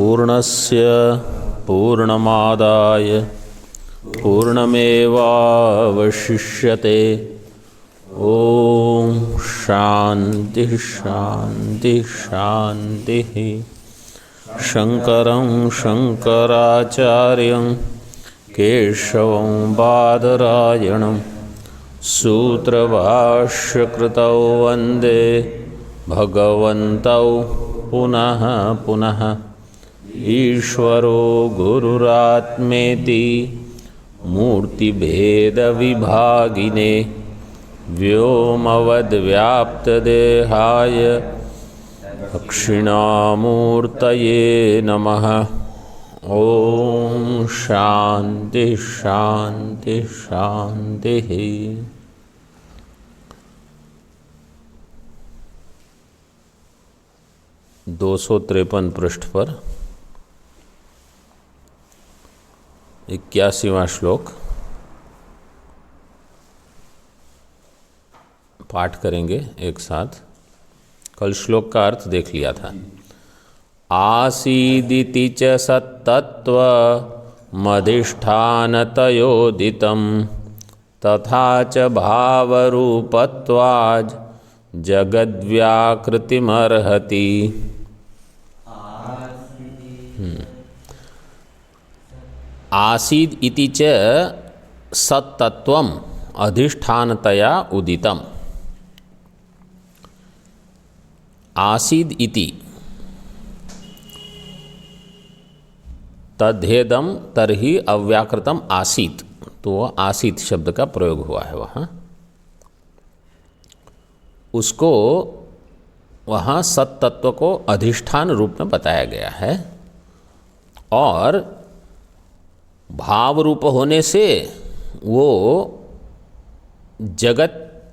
पूर्णस्य पूर्णमादाय पूर्णमेवावशिष्यते। ओम शांति शांति शांति। शंकरं शंकराचार्यं केशवं बादरायणं सूत्रभाष्यकृतौ वन्दे भगवन्तौ पुनः पुनः। ईश्वरो गुरुरात्मेति मूर्तिभेदविभागिने व्योमवद्व्याप्तदेहाय दक्षिणामूर्तये नमः। ओम शांति शांति शांति। 253 पृष्ठ पर 81वां श्लोक पाठ करेंगे एक साथ। कल श्लोक का अर्थ देख लिया था। आसीदिति च सत्तत्वमधिष्ठानतयोदितं तथा च भावरूपत्वाज् जगद्व्याकृतिमर्हति। आसीद इति च सत्तत्वम अधिष्ठानतया उदितम। आसीद इति तद्धेदम तरहि अव्याकृतम आसीत, तो आसीत शब्द का प्रयोग हुआ है वहाँ। उसको वहाँ सत्तत्व को अधिष्ठान रूप में बताया गया है और भाव रूप होने से वो जगत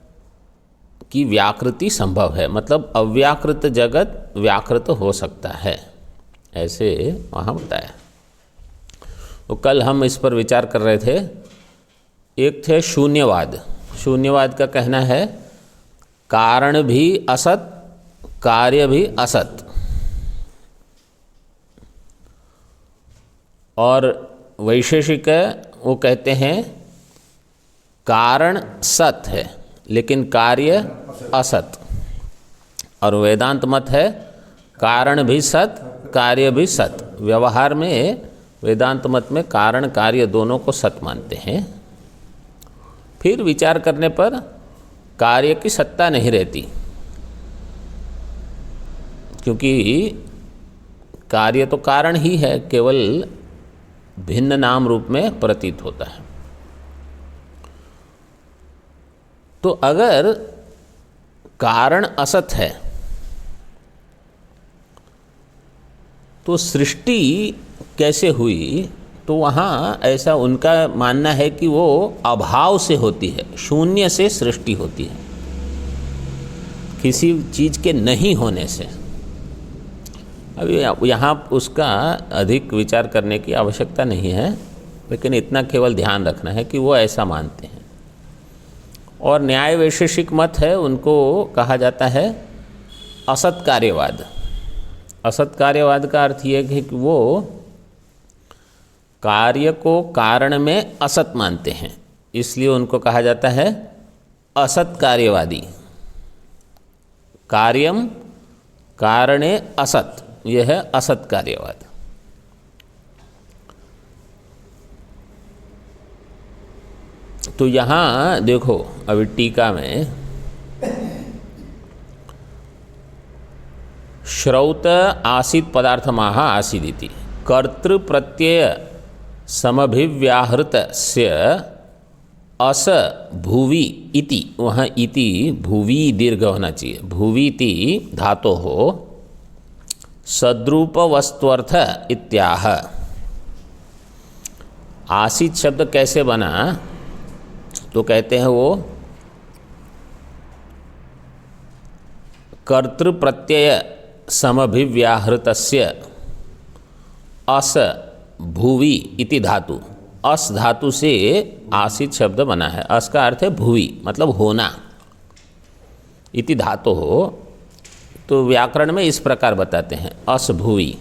की व्याकृति संभव है, मतलब अव्याकृत जगत व्याकृत हो सकता है, ऐसे वहाँ बताया। तो कल हम इस पर विचार कर रहे थे। एक थे शून्यवाद। शून्यवाद का कहना है कारण भी असत कार्य भी असत, और वैशेषिक वो कहते हैं कारण सत है लेकिन कार्य असत, और वेदांत मत है कारण भी सत कार्य भी सत। व्यवहार में वेदांत मत में कारण कार्य दोनों को सत मानते हैं। फिर विचार करने पर कार्य की सत्ता नहीं रहती, क्योंकि कार्य तो कारण ही है, केवल भिन्न नाम रूप में प्रतीत होता है। तो अगर कारण असत है तो सृष्टि कैसे हुई? तो वहाँ ऐसा उनका मानना है कि वो अभाव से होती है, शून्य से सृष्टि होती है, किसी चीज़ के नहीं होने से। अभी यहाँ उसका अधिक विचार करने की आवश्यकता नहीं है, लेकिन इतना केवल ध्यान रखना है कि वो ऐसा मानते हैं। और न्याय वैशेषिक मत है, उनको कहा जाता है असत कार्यवाद। असत कार्यवाद का अर्थ ये है कि वो कार्य को कारण में असत मानते हैं, इसलिए उनको कहा जाता है असत कार्यवादी। कार्यम कारणे असत, यह है असत कार्यवाद। तो यहाँ देखो अभी टीका में श्रौत आसीत पदार्थमाह आसीदिति कर्तृ प्रत्यय समभिव्याहृत से अस भुवि इति, वहाँ इति भुवि दीर्घ होना चाहिए, भुवीति धातो हो सद्रूप वस्तुअर्थ इत्याह। आसीत शब्द कैसे बना? तो कहते हैं वो कर्तृ प्रत्यय समभिव्याहृतस्य अस भुवि इति धातु, अस धातु से आसित शब्द बना है। अस का अर्थ है भुवि, मतलब होना। इति धातु हो तो व्याकरण में इस प्रकार बताते हैं, अस भुवि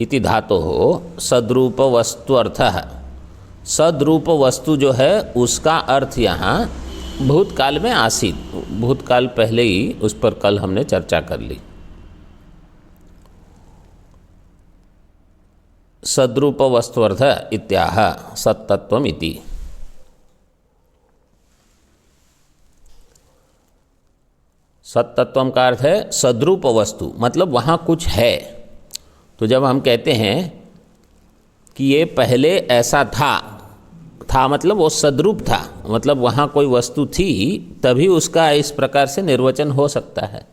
इति धातोः सद्रूप वस्तु अर्थः। सद्रूप वस्तु जो है उसका अर्थ यहाँ भूतकाल में आसीत, भूतकाल पहले ही उस पर कल हमने चर्चा कर ली। सद्रूप वस्तुअर्थ इत्याह सत्तत्वम इति। सत्तत्वम का अर्थ है सद्रूप वस्तु, मतलब वहाँ कुछ है। तो जब हम कहते हैं कि ये पहले ऐसा था मतलब वो सद्रूप था, मतलब वहाँ कोई वस्तु थी, तभी उसका इस प्रकार से निर्वचन हो सकता है।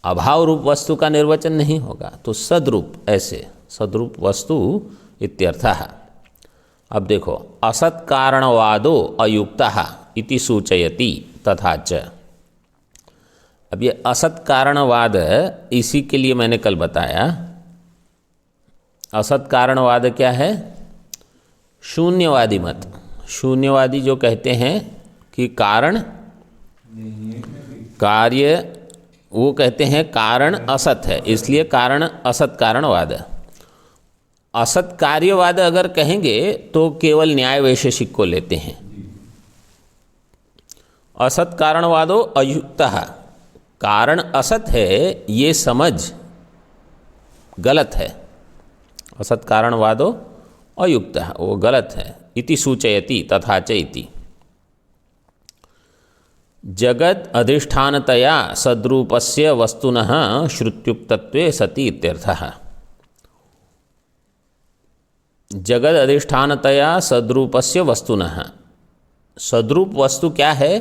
अभाव रूप वस्तु का निर्वचन नहीं होगा। तो सद्रूप, ऐसे सद्रूप वस्तु इत्यर्थः। अब देखो, असत् कारणवादो अयुक्तः इति सूचयति तथा च। अब ये असत् कारणवाद, इसी के लिए मैंने कल बताया। असत् कारणवाद क्या है? शून्यवादी मत। शून्यवादी जो कहते हैं कि कारण कार्य, वो कहते हैं कारण असत है, इसलिए कारण असत कारणवाद। असत कार्यवाद अगर कहेंगे तो केवल न्याय वैशेषिक को लेते हैं। असत कारणवादो अयुक्तः, कारण असत है ये समझ गलत है। असत कारणवादो अयुक्तः, वो गलत है। इति सूचयति तथा च इति। जगद अधिष्ठानतया सद्रूपस्य वस्तुनः श्रुत्युक्तत्वे सति इत्यर्थः। जगद अधिष्ठानतया सद्रूपस्य वस्तुनः, सद्रूप वस्तु क्या है?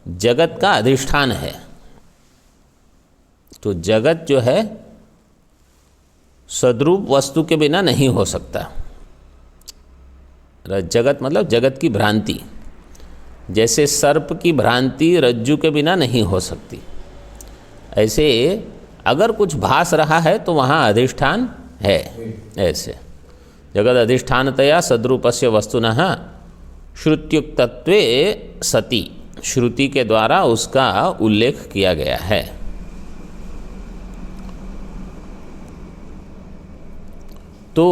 जगत का अधिष्ठान है। तो जगत जो है सद्रूप वस्तु के बिना नहीं हो सकता। जगत मतलब जगत की भ्रांति, जैसे सर्प की भ्रांति रज्जु के बिना नहीं हो सकती, ऐसे अगर कुछ भास रहा है तो वहाँ अधिष्ठान है। ऐसे जगत अधिष्ठानतया सद्रूपस्य वस्तुनः श्रुत्युक्तत्वे सति, श्रुति के द्वारा उसका उल्लेख किया गया है। तो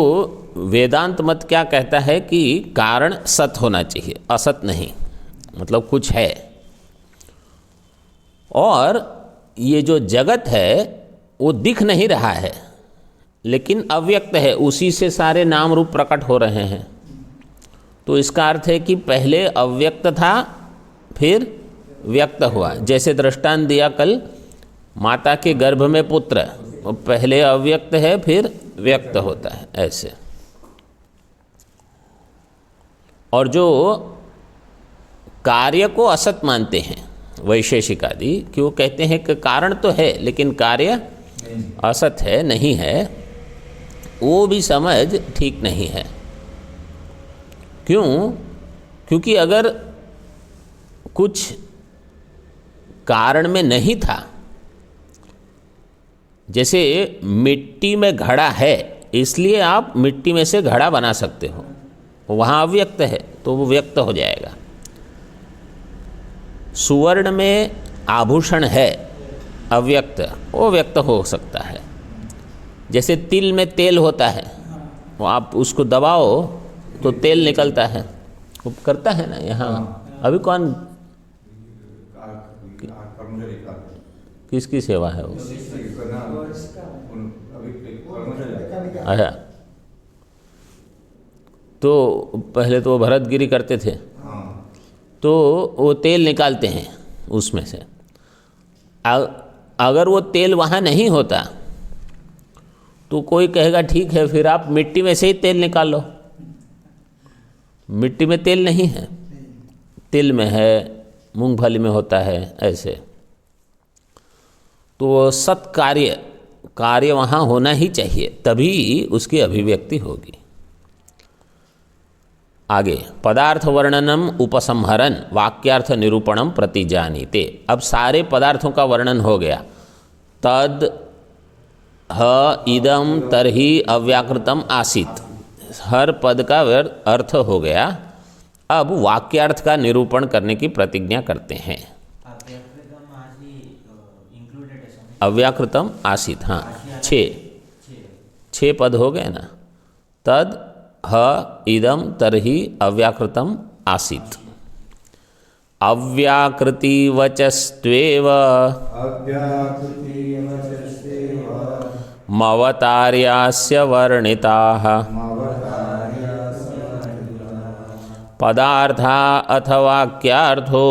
वेदांत मत क्या कहता है कि कारण सत होना चाहिए, असत नहीं, मतलब कुछ है। और ये जो जगत है वो दिख नहीं रहा है लेकिन अव्यक्त है, उसी से सारे नाम रूप प्रकट हो रहे हैं। तो इसका अर्थ है कि पहले अव्यक्त था फिर व्यक्त हुआ। जैसे दृष्टांत दिया कल, माता के गर्भ में पुत्र, पहले अव्यक्त है फिर व्यक्त होता है। ऐसे और जो कार्य को असत मानते हैं वैशेषिक आदि, कि वो कहते हैं कि कारण तो है लेकिन कार्य असत है, नहीं है, वो भी समझ ठीक नहीं है। क्यों? क्योंकि अगर कुछ कारण में नहीं था, जैसे मिट्टी में घड़ा है इसलिए आप मिट्टी में से घड़ा बना सकते हो, वहाँ अव्यक्त है तो वो व्यक्त हो जाएगा। सुवर्ण में आभूषण है अव्यक्त, वो व्यक्त हो सकता है। जैसे तिल में तेल होता है, वो आप उसको दबाओ तो तेल निकलता है, वो करता है ना। यहाँ अभी कौन किसकी सेवा है वो? अच्छा, तो पहले तो वो भरतगिरी करते थे, तो वो तेल निकालते हैं उसमें से। अगर वो तेल वहाँ नहीं होता तो कोई कहेगा ठीक है फिर आप मिट्टी में से ही तेल निकाल लो। मिट्टी में तेल नहीं है, तिल में है, मूंगफली में होता है। ऐसे तो सत कार्य वहाँ होना ही चाहिए, तभी उसकी अभिव्यक्ति होगी। आगे पदार्थ वर्णनम उपसंहरन वाक्यार्थ निरूपणम प्रतिजानीते। अब सारे पदार्थों का वर्णन हो गया। तद ह इदम तरहि अव्याकृतम आसीत, हर पद का अर्थ हो गया। अब वाक्यार्थ का निरूपण करने की प्रतिज्ञा करते हैं। अव्याकृतम आसीत, हाँ, 6 पद हो गए ना। तद ह इदम तरहि अव्याकृतम आसीत। अव्याकृतिवचस्त्वेव मवतार्यास्य वर्णिताः पदार्था अथवाक्यार्थो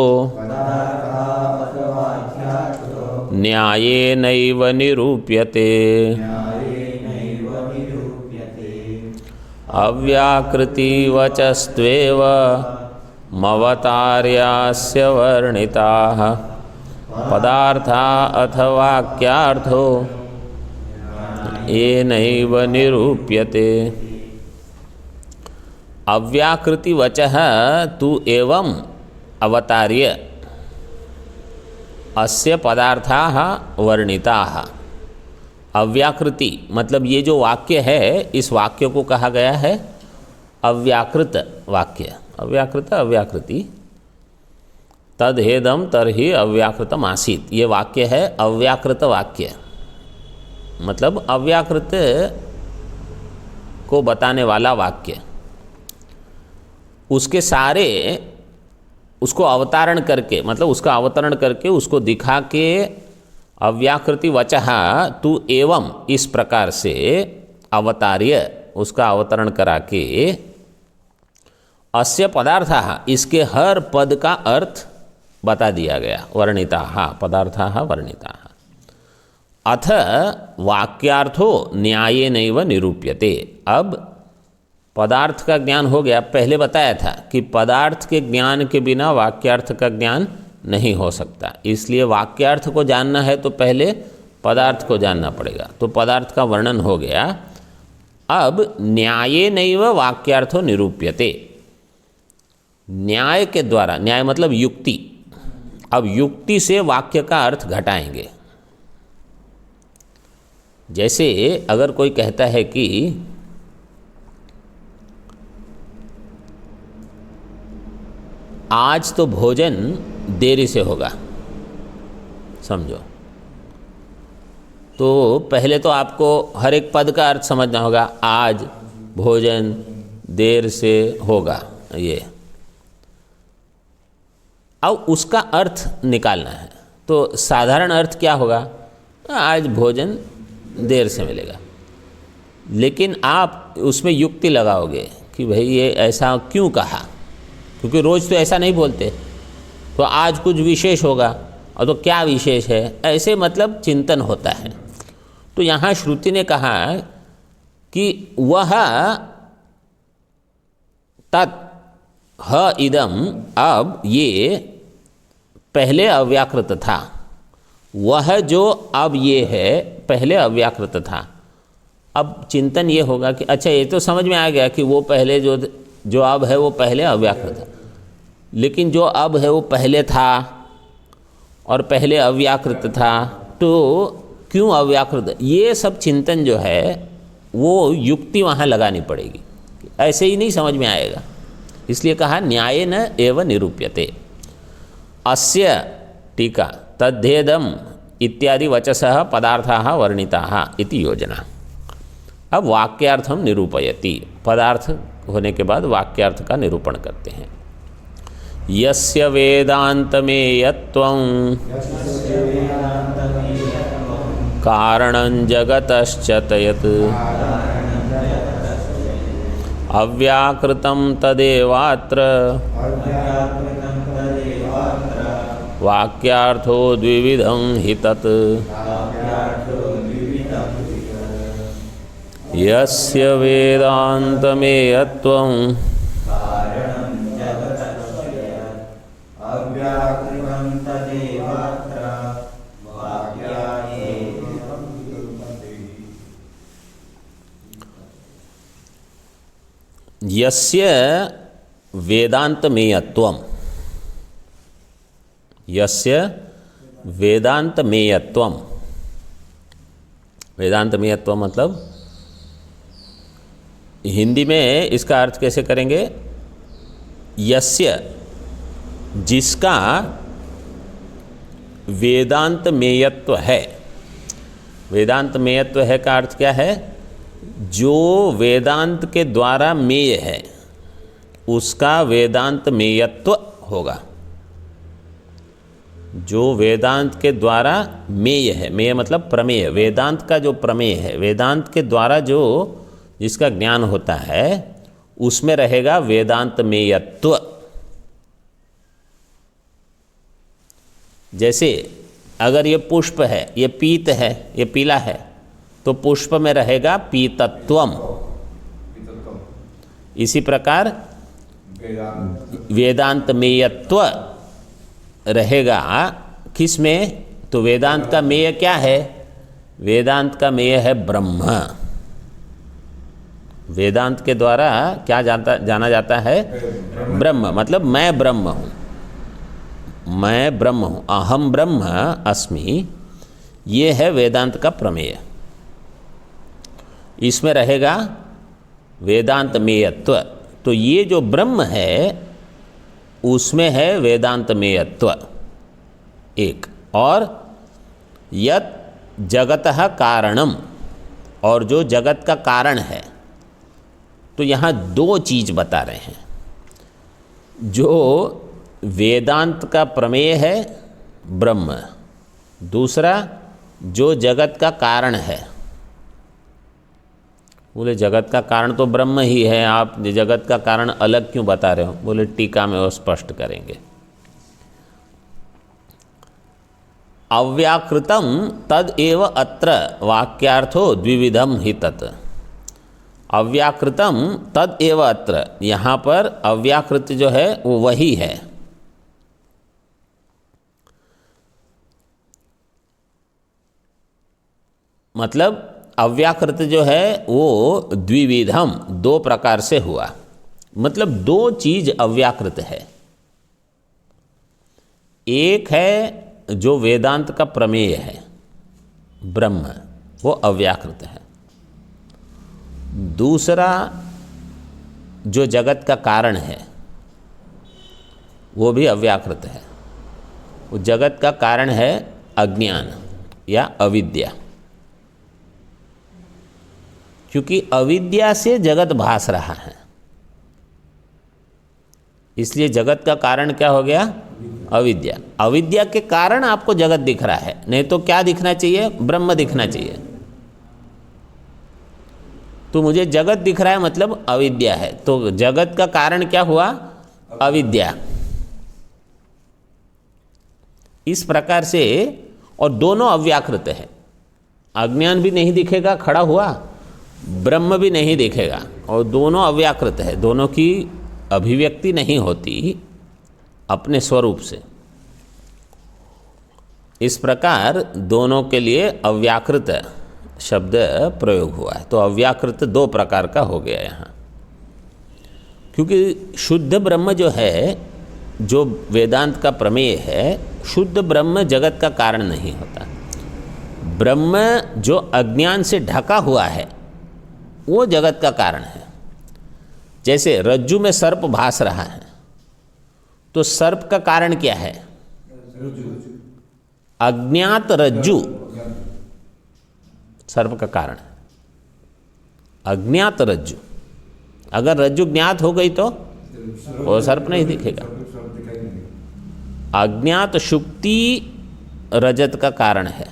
न्यायेनैव निरूप्यते। अव्याकृतिवचस्त्वेव मवतार्यास्य वर्णिताः पदार्था अथवाक्यार्थो येनैव निरूप्यते। अव्याकृतिवचः तु एवं अवतार्य अस्य पदार्थाः वर्णिताः। अव्याकृति मतलब ये जो वाक्य है, इस वाक्य को कहा गया है अव्याकृत वाक्य। अव्याकृत अव्याकृति तदहेदम तरहि अव्याकृतम आसीत, ये वाक्य है अव्याकृत वाक्य। मतलब अव्याकृत को बताने वाला वाक्य, उसके सारे उसको अवतारण करके, मतलब उसका अवतरण करके, उसको दिखा के अव्याकृति वचः तु एवं इस प्रकार से अवतार्य उसका अवतरण करा के अस्य पदार्थाः इसके हर पद का अर्थ बता दिया गया। वर्णिताः पदार्थाः वर्णिताः। अथ वाक्यार्थो न्यायेनैव निरूप्यते। अब पदार्थ का ज्ञान हो गया। पहले बताया था कि पदार्थ के ज्ञान के बिना वाक्यार्थ का ज्ञान नहीं हो सकता, इसलिए वाक्यार्थ को जानना है तो पहले पदार्थ को जानना पड़ेगा। तो पदार्थ का वर्णन हो गया। अब न्यायेनैव वाक्यार्थो निरूप्यते, न्याय के द्वारा, न्याय मतलब युक्ति, अब युक्ति से वाक्य का अर्थ घटाएंगे। जैसे अगर कोई कहता है कि आज तो भोजन देरी से होगा, समझो, तो पहले तो आपको हर एक पद का अर्थ समझना होगा। आज भोजन देर से होगा, ये अब उसका अर्थ निकालना है। तो साधारण अर्थ क्या होगा? आज भोजन देर से मिलेगा। लेकिन आप उसमें युक्ति लगाओगे कि भाई ये ऐसा क्यों कहा, क्योंकि रोज़ तो ऐसा नहीं बोलते, तो आज कुछ विशेष होगा, और तो क्या विशेष है, ऐसे मतलब चिंतन होता है। तो यहाँ श्रुति ने कहा कि वह तत् ह इदम, अब ये पहले अव्याकृत था, वह जो अब ये है पहले अव्याकृत था। अब चिंतन ये होगा कि अच्छा ये तो समझ में आ गया कि वो पहले जो अब है वो पहले अव्याकृत था, लेकिन जो अब है वो पहले था और पहले अव्याकृत था, तो क्यों अव्याकृत? ये सब चिंतन जो है वो युक्ति वहाँ लगानी पड़ेगी, ऐसे ही नहीं समझ में आएगा। इसलिए कहा न्यायेन एव निरूप्यते। अस्य टीका तद्धेदम इत्यादि वचसः पदार्थाः वर्णिताः इति योजना। अब वाक्यार्थम निरूपयति, पदार्थ होने के बाद वाक्यार्थ का निरूपण करते हैं। यस्य वेदान्तमेयत्वं कारणं जगतश्च तयत् अव्याकृतं तदेवात्र वाक्यार्थो द्विविधं हि तत्। यस्य वेदान्तमेयत्वं यस्य वेदान्तमेयत्वं, यस्य वेदान्तमेयत्वं, वेदान्तमेयत्वं मतलब हिंदी में इसका अर्थ कैसे करेंगे? यस्य, जिसका वेदांत मेयत्व है। वेदांत मेयत्व है का अर्थ क्या है? जो वेदांत के द्वारा मेय है उसका वेदांत मेयत्व होगा। जो वेदांत के द्वारा मेय है, मेय मतलब प्रमेय, वेदांत का जो प्रमेय है, वेदांत के द्वारा जो जिसका ज्ञान होता है उसमें रहेगा वेदांत मेयत्व। जैसे अगर ये पुष्प है, ये पीत है, ये पीला है, तो पुष्प में रहेगा पीतत्वम। इसी प्रकार वेदांत मेयत्व रहेगा किस में? तो वेदांत का मेय क्या है? वेदांत का मेय है ब्रह्म। वेदांत के द्वारा क्या जाना जाता है? ब्रह्म। मतलब मैं ब्रह्म हूँ, मैं ब्रह्म हूँ, अहम ब्रह्म अस्मि। ये है वेदांत का प्रमेय। इसमें रहेगा वेदांत मेयत्व। तो ये जो ब्रह्म है उसमें है वेदांत मेयत्व एक। और यत जगतः कारणम, और जो जगत का कारण है, तो यहाँ दो चीज बता रहे हैं। जो वेदांत का प्रमेय है ब्रह्म, दूसरा जो जगत का कारण है। बोले जगत का कारण तो ब्रह्म ही है, आप जगत का कारण अलग क्यों बता रहे हो? बोले टीका में वो स्पष्ट करेंगे। अव्याकृतम तद एव अत्र वाक्यार्थो द्विविधम हि तत्। अव्याकृतम तद एव अत्र, यहाँ पर अव्याकृत जो है वो वही है। मतलब अव्याकृत जो है वो द्विविधम, दो प्रकार से हुआ। मतलब दो चीज अव्याकृत है। एक है जो वेदांत का प्रमेय है ब्रह्म, वो अव्याकृत है। दूसरा जो जगत का कारण है वो भी अव्याकृत है। वो जगत का कारण है अज्ञान या अविद्या, क्योंकि अविद्या से जगत भास रहा है। इसलिए जगत का कारण क्या हो गया? अविद्या। अविद्या के कारण आपको जगत दिख रहा है, नहीं तो क्या दिखना चाहिए? ब्रह्म दिखना चाहिए। तो मुझे जगत दिख रहा है मतलब अविद्या है, तो जगत का कारण क्या हुआ? अविद्या। इस प्रकार से, और दोनों अव्याकृत है। अज्ञान भी नहीं दिखेगा खड़ा हुआ, ब्रह्म भी नहीं दिखेगा, और दोनों अव्याकृत है। दोनों की अभिव्यक्ति नहीं होती अपने स्वरूप से। इस प्रकार दोनों के लिए अव्याकृत शब्द प्रयोग हुआ है। तो अव्याकृत दो प्रकार का हो गया यहाँ, क्योंकि शुद्ध ब्रह्म जो है, जो वेदांत का प्रमेय है, शुद्ध ब्रह्म जगत का कारण नहीं होता। ब्रह्म जो अज्ञान से ढका हुआ है वो जगत का कारण है। जैसे रज्जु में सर्प भास रहा है, तो सर्प का कारण क्या है? अज्ञात रज्जु सर्प का कारण है। अज्ञात रज्जु, अगर रज्जु ज्ञात हो गई तो वो सर्प नहीं दिखेगा। अज्ञात शुक्ति रजत का कारण है।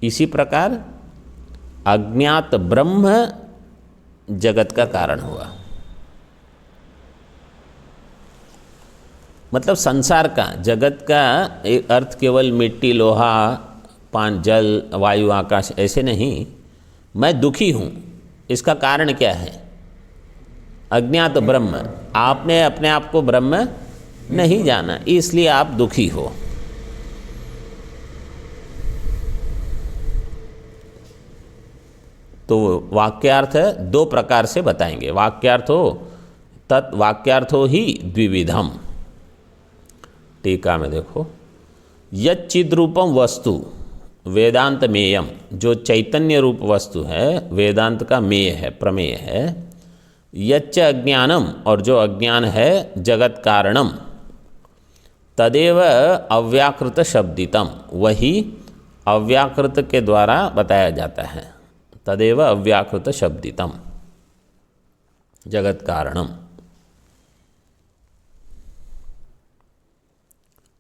इसी प्रकार अज्ञात ब्रह्म जगत का कारण हुआ। मतलब संसार का, जगत का एक अर्थ केवल मिट्टी, लोहा, पान, जल, वायु, आकाश ऐसे नहीं। मैं दुखी हूँ, इसका कारण क्या है? अज्ञात ब्रह्म। आपने अपने आप को ब्रह्म नहीं जाना, इसलिए आप दुखी हो। तो वाक्यार्थ दो प्रकार से बताएंगे। वाक्यार्थो तत् वाक्यार्थो ही द्विविधम। टीका में देखो, यच्चिद रूपम वस्तु वेदांत मेयम, जो चैतन्य रूप वस्तु है वेदांत का मेय है, प्रमेय है। यच्च अज्ञानम, और जो अज्ञान है जगत कारणम, तदेव अव्याकृत शब्दितम, वही अव्याकृत के द्वारा बताया जाता है। तदेव अव्याकृत शब्दितम जगत कारणम।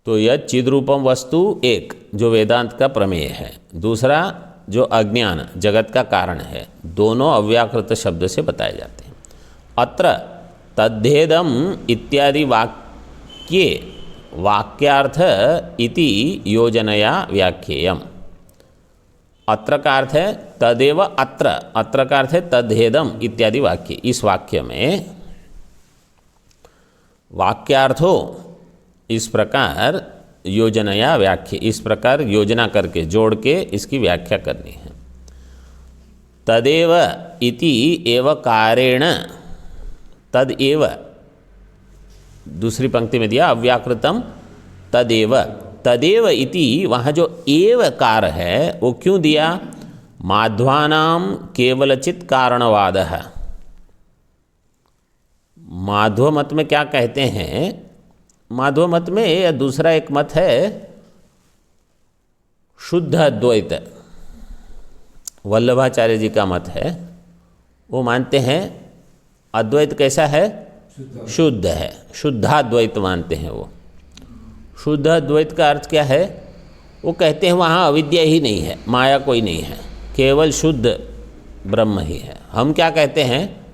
तो यह चिद्रूपम वस्तु एक जो वेदांत का प्रमेय है, दूसरा जो अज्ञान जगत का कारण है, दोनों अव्याकृत शब्द से बताए जाते हैं। अत्र तद्धेदम इत्यादि वाक्ये वाक्यार्थ इति योजनया व्याख्येयम। अत्र का अर्थ है तदेव अत्र, अत्र का अर्थ है तद्धेदम इत्यादि वाक्य। इस वाक्य में वाक्यार्थो इस प्रकार योजनया व्याख्या, इस प्रकार योजना करके जोड़ के इसकी व्याख्या करनी है। तदेव इति एव कारेण, तदेव दूसरी पंक्ति में दिया अव्याकृतम तदेव, तदेव इति वहाँ जो एव कार है वो क्यों दिया? माध्वानाम केवलचित कारणवाद है। माध्व मत में क्या कहते हैं? माध्व मत में या दूसरा एक मत है शुद्ध अद्वैत, वल्लभाचार्य जी का मत है। वो मानते हैं अद्वैत कैसा है? शुद्ध है, शुद्धाद्वैत मानते हैं वो। शुद्ध अद्वैत का अर्थ क्या है? वो कहते हैं वहाँ अविद्या ही नहीं है, माया कोई नहीं है, केवल शुद्ध ब्रह्म ही है। हम क्या कहते हैं?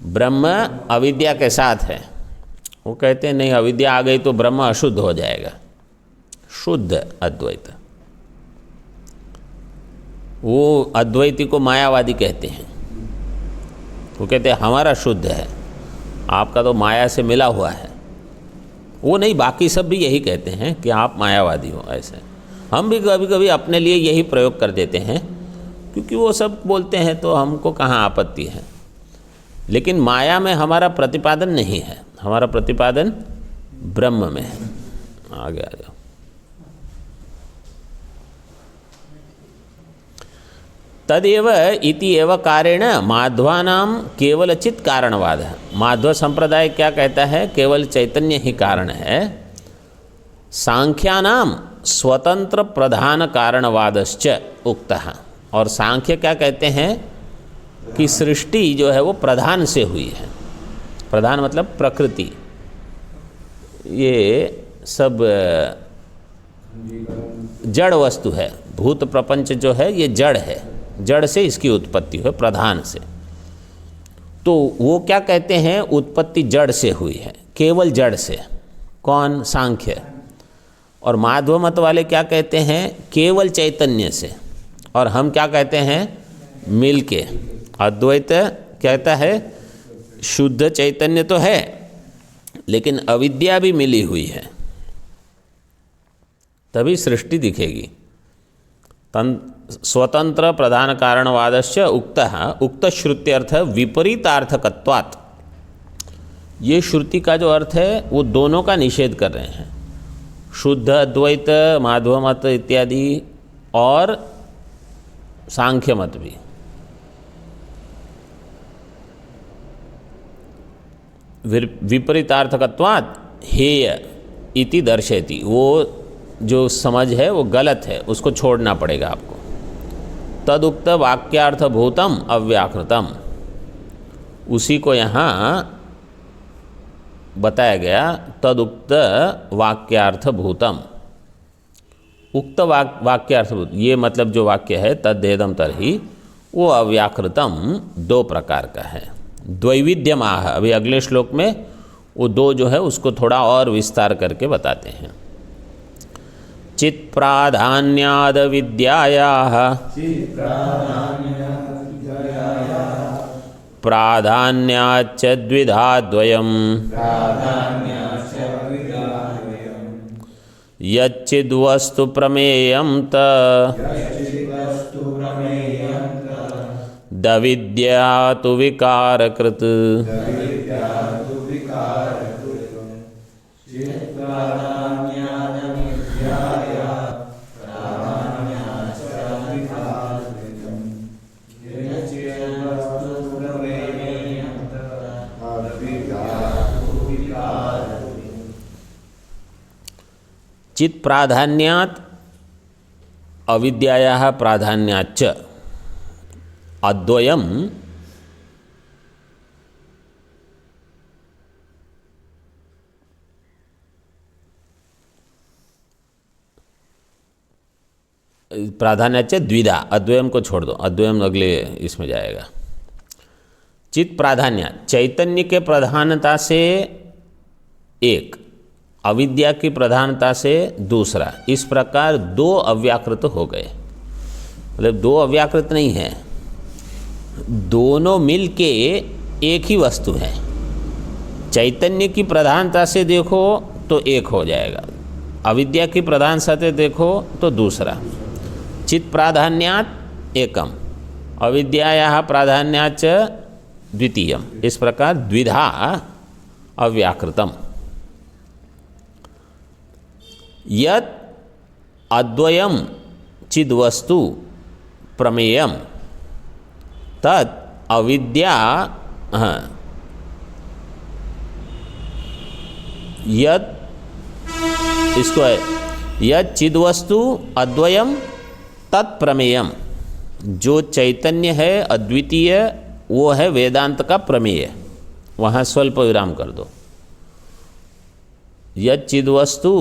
ब्रह्म अविद्या के साथ है। वो कहते हैं नहीं, अविद्या आ गई तो ब्रह्म अशुद्ध हो जाएगा। शुद्ध अद्वैत, वो अद्वैती को मायावादी कहते हैं। वो कहते हैं हमारा शुद्ध है, आपका तो माया से मिला हुआ है। वो नहीं, बाकी सब भी यही कहते हैं कि आप मायावादी हो। ऐसे हम भी कभी कभी अपने लिए यही प्रयोग कर देते हैं, क्योंकि वो सब बोलते हैं तो हमको कहाँ आपत्ति है। लेकिन माया में हमारा प्रतिपादन नहीं है, हमारा प्रतिपादन ब्रह्म में है। आगे आ जाओ। तदेव इति एव कारेण माध्वानाम केवलचित कारणवाद है। माध्व संप्रदाय क्या कहता है? केवल चैतन्य ही कारण है। सांख्यानाम स्वतंत्र प्रधान कारणवादश्च उक्तः। और सांख्य क्या कहते हैं कि सृष्टि जो है वो प्रधान से हुई है। प्रधान मतलब प्रकृति, ये सब जड़ वस्तु है। भूत प्रपंच जो है ये जड़ है, जड़ से इसकी उत्पत्ति हुई, प्रधान से। तो वो क्या कहते हैं? उत्पत्ति जड़ से हुई है, केवल जड़ से। कौन? सांख्य। और माध्व मत वाले क्या कहते हैं? केवल चैतन्य से। और हम क्या कहते हैं? मिलके। अद्वैत कहता है शुद्ध चैतन्य तो है, लेकिन अविद्या भी मिली हुई है, तभी सृष्टि दिखेगी। स्वतंत्र प्रधान कारणवादश्च उक्तः, उक्त श्रुत्यर्थ विपरीतार्थकत्वात्। ये श्रुति का जो अर्थ है वो दोनों का निषेध कर रहे हैं, शुद्ध अद्वैत माध्व मत इत्यादि और सांख्य मत भी। विपरीतार्थकत्वात् हेय इति दर्शयति। वो जो समझ है वो गलत है, उसको छोड़ना पड़ेगा आपको। तदुक्त वाक्यार्थभूतम अव्याकृतम, उसी को यहाँ बताया गया। तदुक्त वाक्यार्थभूतम, उक्त वाक्यार्थभूत, ये मतलब जो वाक्य है तद्धेदम तरही, वो अव्याकृतम दो प्रकार का है। द्वैविध्यमाह, अभी अगले श्लोक में वो दो जो है उसको थोड़ा और विस्तार करके बताते हैं। चित् प्राधान्याद विद्यायाः प्राधान्याच्च द्विधा द्वयम् यच्चिद्वस्तु प्रमेयं दविद्या तु विकारकृत्। चित् प्राधान्यात् अविद्यायाः प्राधान्याच्च, अद्वयम प्राधान्याच द्विधा, अद्वयम को छोड़ दो, अद्वयम अगले इसमें जाएगा। चित प्राधान्य, चैतन्य के प्रधानता से एक, अविद्या की प्रधानता से दूसरा, इस प्रकार दो अव्याकृत हो गए। मतलब दो अव्याकृत नहीं है, दोनों मिलके एक ही वस्तु है। चैतन्य की प्रधानता से देखो तो एक हो जाएगा, अविद्या की प्रधानता से देखो तो दूसरा। चित प्राधान्यात् एकम, अविद्यायाः प्राधान्याच्च द्वितीयम, इस प्रकार द्विधा अव्याकृतम। यत् अद्वयम चिद्वस्तु प्रमेयम तत् अविद्या, यत्, इसको है यत् चिद्वस्तु अद्वयम तत्प्रमेयम, जो चैतन्य है अद्वितीय वो है वेदांत का प्रमेय। वहाँ स्वल्प विराम कर दो। यत् चिद्वस्तु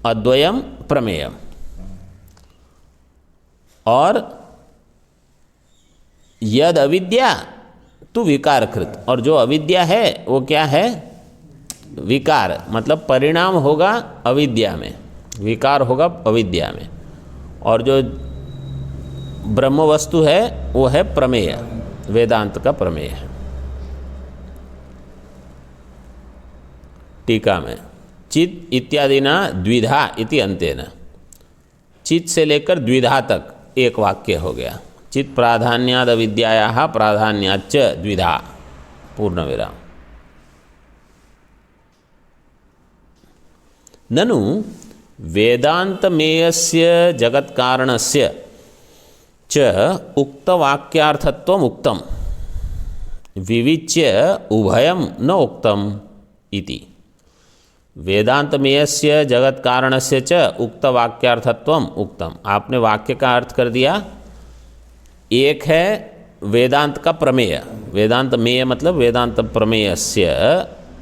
अद्वयम प्रमेयम, और यद अविद्या तो विकारकृत, और जो अविद्या है वो क्या है? विकार, मतलब परिणाम होगा अविद्या में, विकार होगा अविद्या में। और जो ब्रह्म वस्तु है वो है प्रमेय, वेदांत का प्रमेय है। टीका में चित इत्यादि न द्विधा इति अंतेन, चित से लेकर द्विधा तक एक वाक्य हो गया। चित प्राधान्याद अविद्यायाः प्राधान्याच्च द्विधा, पूर्ण विराम। ननु वेदांतमेयस्य जगत्कारणस्य च उक्तवाक्यार्थत्वम् उक्तम् विविच्य उभयं न उक्तम् इति। वेदांतमेयस्य जगत्कारणस्य च उक्तवाक्यार्थत्वम् उक्तम्, आपने वाक्य का अर्थ कर दिया। एक है वेदांत का प्रमेय, वेदांत मेय मतलब वेदांत प्रमेयस्य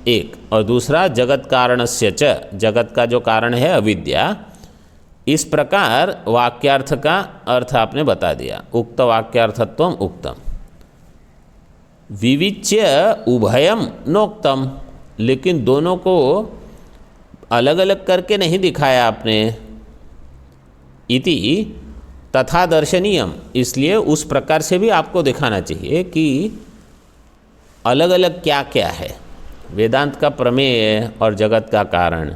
एक, और दूसरा जगत कारणस्य च, जगत का जो कारण है अविद्या। इस प्रकार वाक्यार्थ का अर्थ आपने बता दिया। उक्त वाक्यार्थत्वम उक्तम, विविच्य उभयम नोक्तम, लेकिन दोनों को अलग अलग करके नहीं दिखाया आपने। इति तथा दर्शनीयम, इसलिए उस प्रकार से भी आपको दिखाना चाहिए कि अलग अलग क्या क्या है, वेदांत का प्रमेय और जगत का कारण।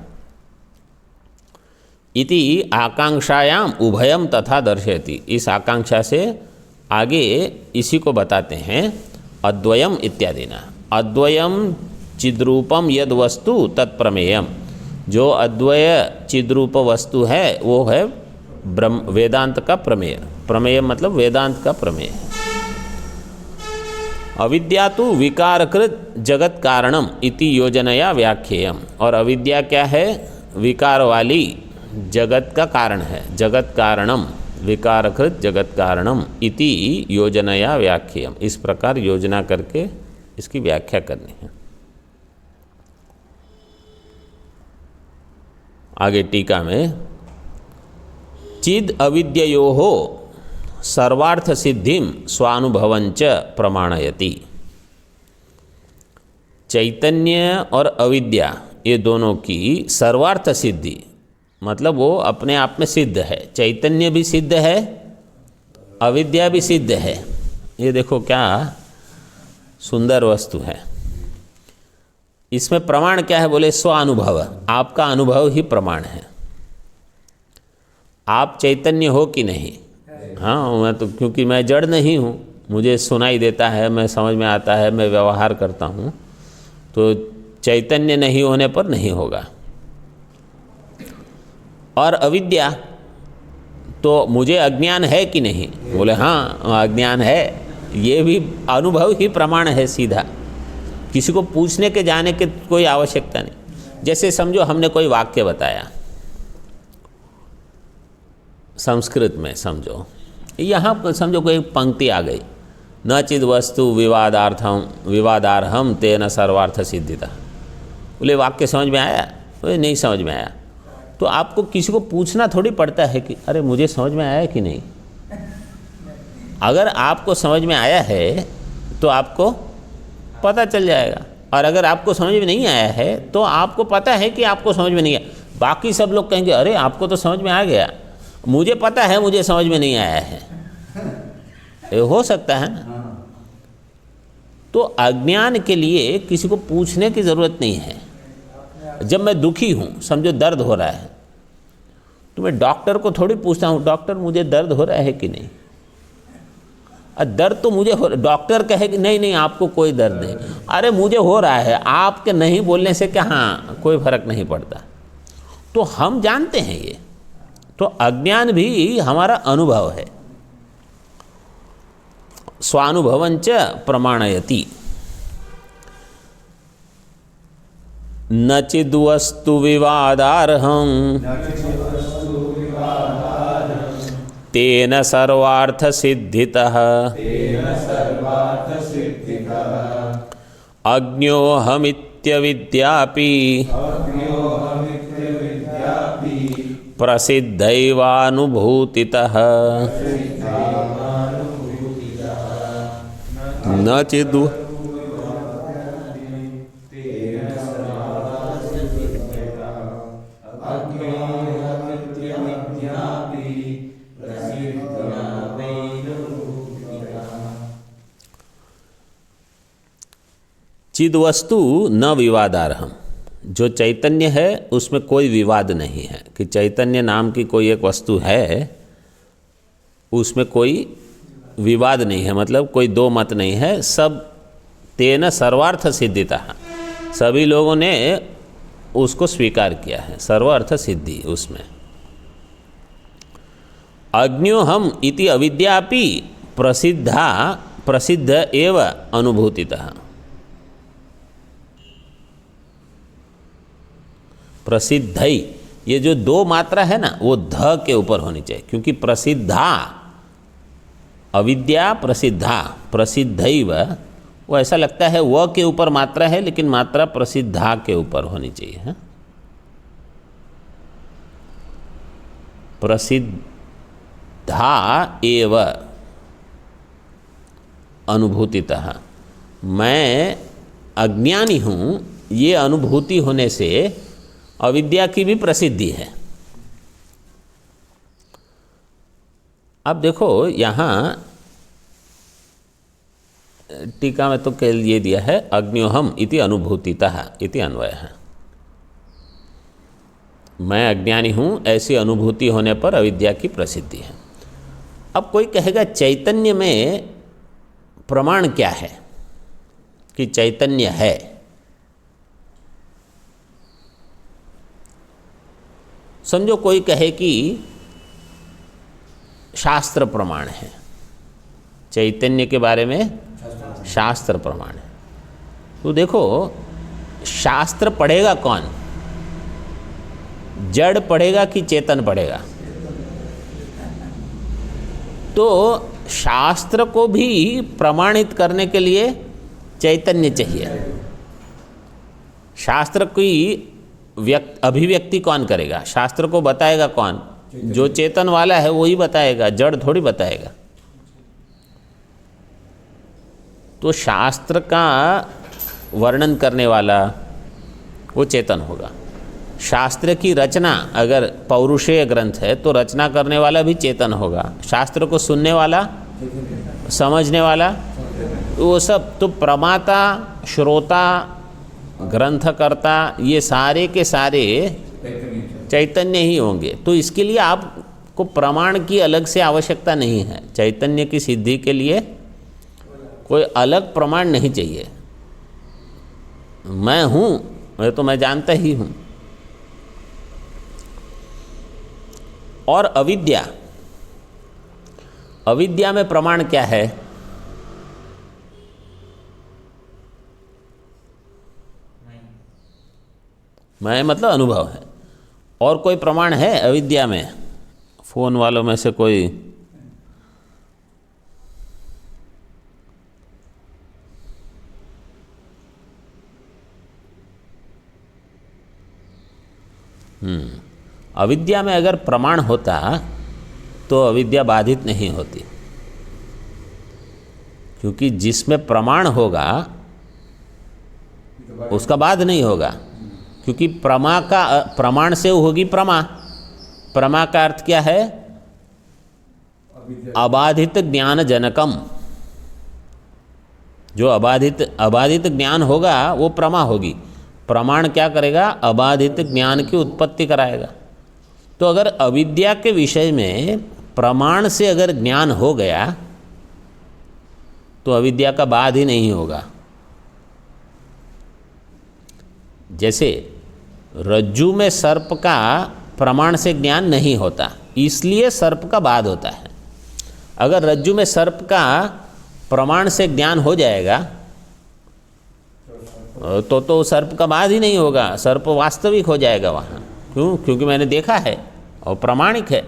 इति आकांक्षायाम उभयम तथा दर्शयति, इस आकांक्षा से आगे इसी को बताते हैं। अद्वयम इत्यादि न, अद्वयम चिद्रूपम यद वस्तु तत्प्रमेयम, जो अद्वय चिद्रूप वस्तु है वो है ब्रह्म, वेदांत का प्रमेय। प्रमेय मतलब वेदांत का प्रमेय। अविद्या तो विकारकृत जगत कारणम इति योजनया व्याख्येयम, और अविद्या क्या है? विकार वाली जगत का कारण है। जगत कारणम विकारकृत जगत कारणम इति योजनया व्याख्येयम, इस प्रकार योजना करके इसकी व्याख्या करनी है। आगे टीका में चिद अविद्ययोः सर्वार्थ सिद्धिम स्वानुभवंच प्रमाणयति। चैतन्य और अविद्या ये दोनों की सर्वार्थ सिद्धि, मतलब वो अपने आप में सिद्ध है। चैतन्य भी सिद्ध है, अविद्या भी सिद्ध है। ये देखो क्या सुंदर वस्तु है। इसमें प्रमाण क्या है? बोले स्वानुभव, आपका अनुभव ही प्रमाण है। आप चैतन्य हो कि नहीं? हाँ, मैं तो, क्योंकि मैं जड़ नहीं हूँ, मुझे सुनाई देता है, मैं समझ में आता है, मैं व्यवहार करता हूँ, तो चैतन्य नहीं होने पर नहीं होगा। और अविद्या, तो मुझे अज्ञान है कि नहीं? बोले हाँ अज्ञान है, ये भी अनुभव ही प्रमाण है सीधा, किसी को पूछने के जाने की कोई आवश्यकता नहीं। जैसे समझो हमने कोई वाक्य बताया संस्कृत में, समझो यहाँ समझो कोई पंक्ति आ गई, न चिद वस्तु विवादार्हम तेन सर्वार्थ सिद्धिता। बोले वाक्य समझ में आया? बोले नहीं समझ में आया। तो आपको किसी को पूछना थोड़ी पड़ता है कि अरे मुझे समझ में आया कि नहीं। अगर आपको समझ में आया है तो आपको पता चल जाएगा, और अगर आपको समझ में नहीं आया है तो आपको पता है कि आपको समझ में नहीं आया। बाकी सब लोग कहेंगे अरे आपको तो समझ में आ गया, मुझे पता है मुझे समझ में नहीं आया है। ये हो सकता है ना। तो अज्ञान के लिए किसी को पूछने की ज़रूरत नहीं है। जब मैं दुखी हूँ, समझो दर्द हो रहा है, तो मैं डॉक्टर को थोड़ी पूछता हूँ डॉक्टर मुझे दर्द हो रहा है कि नहीं। दर्द तो मुझे हो, डॉक्टर कहे कि नहीं नहीं आपको कोई दर्द नहीं, अरे मुझे हो रहा है, आपके नहीं बोलने से क्या हाँ कोई फर्क नहीं पड़ता। तो हम जानते हैं ये। तो अज्ञान भी हमारा अनुभव है। स्वानुभवंच प्रमाणयति। न चिद्वस्तु विवादार्हं तेन सर्वार्थ सिद्धितः अज्ञोऽहमित्यविद्यापि प्रसिद्धैवानुभूतितः न चिद् चिद वस्तु न विवादार्हम। जो चैतन्य है उसमें कोई विवाद नहीं है कि चैतन्य नाम की कोई एक वस्तु है, उसमें कोई विवाद नहीं है, मतलब कोई दो मत नहीं है। सब तेन सर्वार्थ सिद्धिता, सभी लोगों ने उसको स्वीकार किया है, सर्वार्थ सिद्धि उसमें। अज्ञो हम इति अविद्यापि प्रसिद्ध एव अनुभूतितः। प्रसिद्धई, ये जो दो मात्रा है ना वो ध के ऊपर होनी चाहिए, क्योंकि प्रसिद्धा, अविद्या प्रसिद्धा, प्रसिद्धैव, वो ऐसा लगता है व के ऊपर मात्रा है, लेकिन मात्रा प्रसिद्धा के ऊपर होनी चाहिए है। प्रसिद्धा एव अनुभूतितः। मैं अज्ञानी हूँ, ये अनुभूति होने से अविद्या की भी प्रसिद्धि है। अब देखो यहाँ टीका में तो केवल ये दिया है अज्ञोहम इति अनुभूतितः इति अन्वय है। मैं अज्ञानी हूँ ऐसी अनुभूति होने पर अविद्या की प्रसिद्धि है। अब कोई कहेगा चैतन्य में प्रमाण क्या है कि चैतन्य है। समझो कोई कहे कि शास्त्र प्रमाण है, चैतन्य के बारे में शास्त्र प्रमाण है। तो देखो शास्त्र पढ़ेगा कौन, जड़ पढ़ेगा कि चेतन पढ़ेगा। तो शास्त्र को भी प्रमाणित करने के लिए चैतन्य चाहिए। शास्त्र की अभिव्यक्ति कौन करेगा, शास्त्र को बताएगा कौन, जो चेतन वाला है वही बताएगा, जड़ थोड़ी बताएगा। तो शास्त्र का वर्णन करने वाला वो चेतन होगा। शास्त्र की रचना अगर पौरुषेय ग्रंथ है तो रचना करने वाला भी चेतन होगा। शास्त्र को सुनने वाला, समझने वाला, वो सब तो प्रमाता, श्रोता, ग्रंथकर्ता, ये सारे के सारे चैतन्य ही होंगे। तो इसके लिए आपको प्रमाण की अलग से आवश्यकता नहीं है। चैतन्य की सिद्धि के लिए कोई अलग प्रमाण नहीं चाहिए। मैं हूँ, मैं जानता ही हूँ। और अविद्या, अविद्या में प्रमाण क्या है? मैं मतलब अनुभव है। और कोई प्रमाण है अविद्या में? फोन वालों में से कोई अविद्या में अगर प्रमाण होता तो अविद्या बाधित नहीं होती, क्योंकि जिसमें प्रमाण होगा उसका बाध नहीं होगा, क्योंकि प्रमाण से होगी प्रमा का अर्थ क्या है? अबाधित ज्ञान जनकम। जो अबाधित ज्ञान होगा वो प्रमा होगी। प्रमाण क्या करेगा? अबाधित ज्ञान की उत्पत्ति कराएगा। तो अगर अविद्या के विषय में प्रमाण से अगर ज्ञान हो गया तो अविद्या का बाध ही नहीं होगा। जैसे रज्जु में सर्प का प्रमाण से ज्ञान नहीं होता, इसलिए सर्प का बाध होता है। अगर रज्जु में सर्प का प्रमाण से ज्ञान हो जाएगा तो सर्प का बाध ही नहीं होगा, सर्प वास्तविक हो जाएगा वहाँ। क्यों? क्योंकि मैंने देखा है और प्रामाणिक है।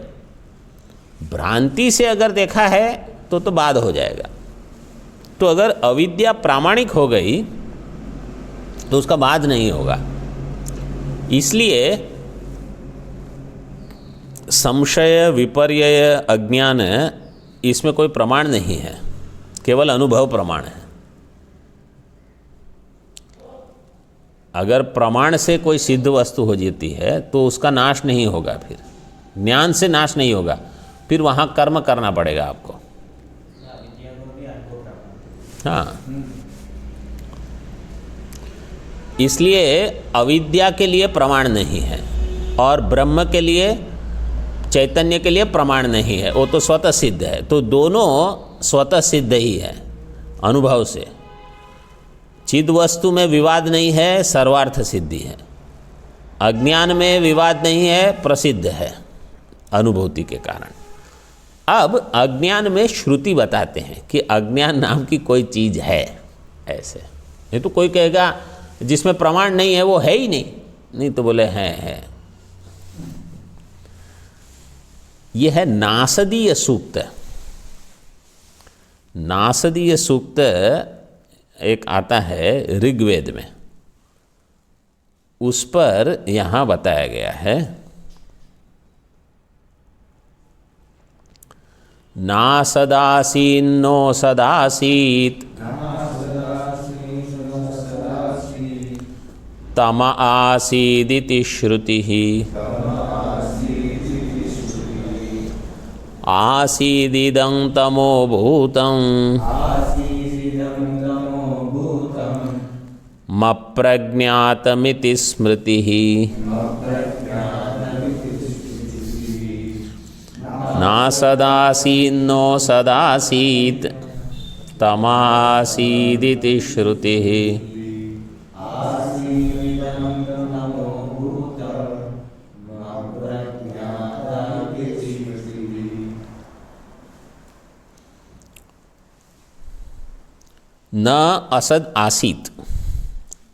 भ्रांति से अगर देखा है तो बाध हो जाएगा। तो अगर अविद्या प्रामाणिक हो गई तो उसका बाध नहीं होगा। इसलिए संशय, विपर्यय, अज्ञान, इसमें कोई प्रमाण नहीं है, केवल अनुभव प्रमाण है। अगर प्रमाण से कोई सिद्ध वस्तु हो जाती है तो उसका नाश नहीं होगा, फिर ज्ञान से नाश नहीं होगा, फिर वहाँ कर्म करना पड़ेगा आपको। हाँ, इसलिए अविद्या के लिए प्रमाण नहीं है और ब्रह्म के लिए, चैतन्य के लिए प्रमाण नहीं है, वो तो स्वतः सिद्ध है। तो दोनों स्वतः सिद्ध ही है अनुभव से। चिद वस्तु में विवाद नहीं है, सर्वार्थ सिद्धि है। अज्ञान में विवाद नहीं है, प्रसिद्ध है अनुभूति के कारण। अब अज्ञान में श्रुति बताते हैं कि अज्ञान नाम की कोई चीज़ है ऐसे। नहीं तो कोई कहेगा जिसमें प्रमाण नहीं है वो है ही नहीं तो बोले है। यह है नासदीय सूक्त। नासदीय सूक्त एक आता है ऋग्वेद में, उस पर यहाँ बताया गया है ना सदासीन्नो सदासीत तम आसीदिति श्रुतिः आसीदिदं तमो भूतं मप्रज्ञातमिति स्मृतिः न सदासीन्नो सदासीत् तमासीदिति श्रुतिः। न असद आसीत,